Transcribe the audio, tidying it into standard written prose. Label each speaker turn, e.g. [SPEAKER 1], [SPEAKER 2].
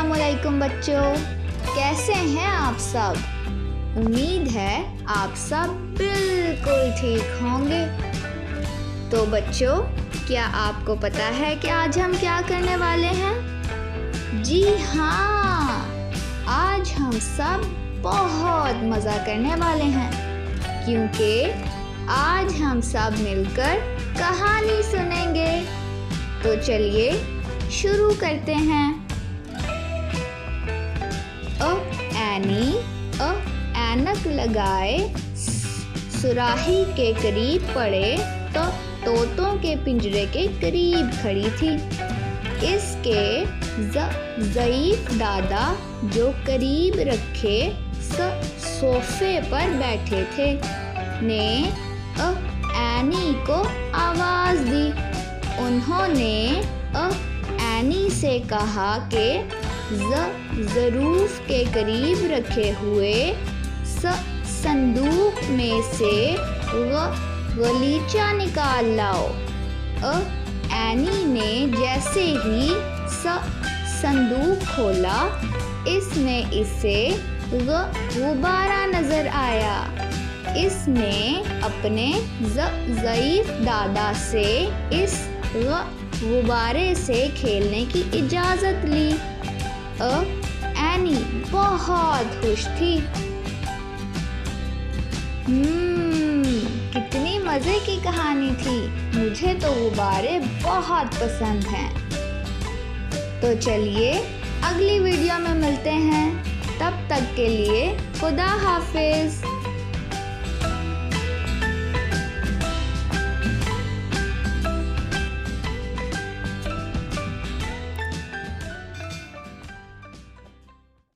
[SPEAKER 1] अस्सलामुअलैकुम बच्चों, कैसे हैं आप सब। उम्मीद है आप सब बिल्कुल ठीक होंगे। तो बच्चों, क्या आपको पता है कि आज हम क्या करने वाले हैं? जी हाँ, आज हम सब बहुत मज़ा करने वाले हैं, क्योंकि आज हम सब मिलकर कहानी सुनेंगे। तो चलिए शुरू करते हैं। एनी ऐनक लगाए सुराही के करीब पड़े तो तोतों के पिंजरे के करीब खड़ी थी। इसके ज़ईफ़ दादा जो करीब रखे सोफे पर बैठे थे ने एनी को आवाज़ दी। उन्होंने एनी से कहा कि ज़रूफ के करीब रखे हुए संदूक में से गलीचा निकाल लाओ। एनी ने जैसे ही संदूक खोला, इसमें इसे गुब्बारा नज़र आया। इसने अपने ज़ईफ़ दादा से इस गुब्बारे से खेलने की इजाज़त ली। एनी बहुत खुश थी। कितनी मज़े की कहानी थी। मुझे तो गुब्बारे बहुत पसंद हैं। तो चलिए अगली वीडियो में मिलते हैं। तब तक के लिए खुदा हाफिज़।